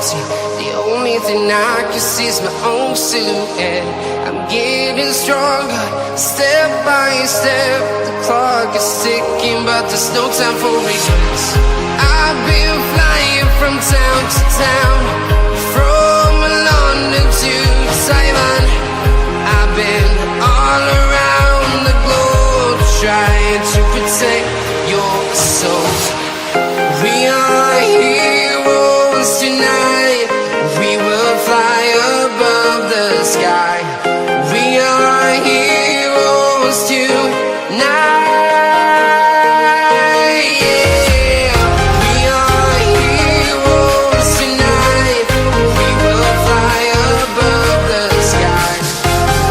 empty. The only thing I can see is my own silhouette. I'm getting stronger, step by step. The clock is ticking, but there's no time for regrets. I've been flying from town to town, from London to Taiwan. I've been all around the globe, trying to protect your soul. We are heroes tonight. We will fly above the sky. We are heroes tonight. Yeah. We are heroes tonight. We will fly above the sky.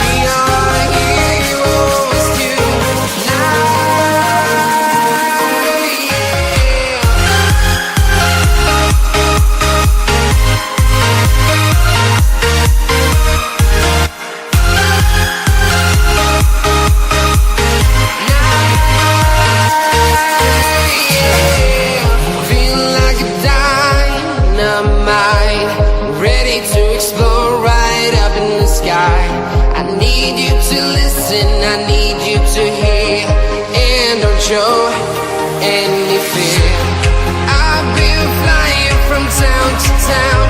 We are heroes tonight. Feeling like a dynamite, ready to explode right up in the sky. I need you to listen, I need you to hear, and don't show any fear. I've been flying from town to town,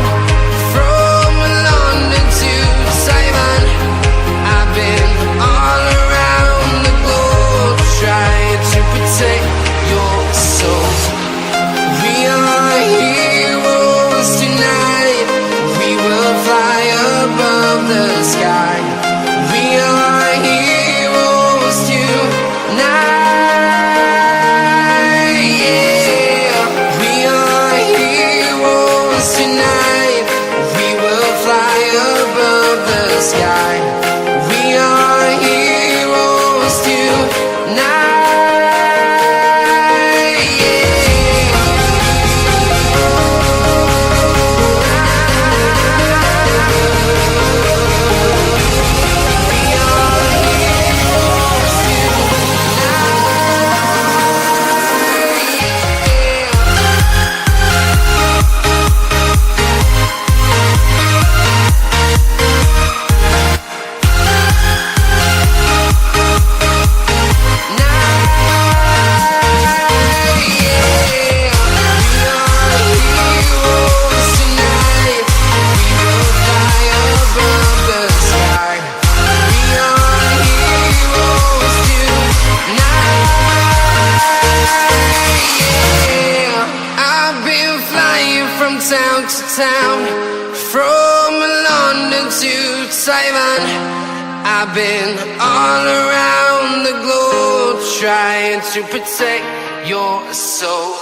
from London to Taiwan. I've been all around the globe, trying to protect your soul. We are heroes tonight. We will fly above the sky. We are heroes tonight. Yeah. We are heroes tonight. We will fly above the sky. We are heroes tonight. Town to town, from London to Taiwan. I've been all around the globe, trying to protect your soul.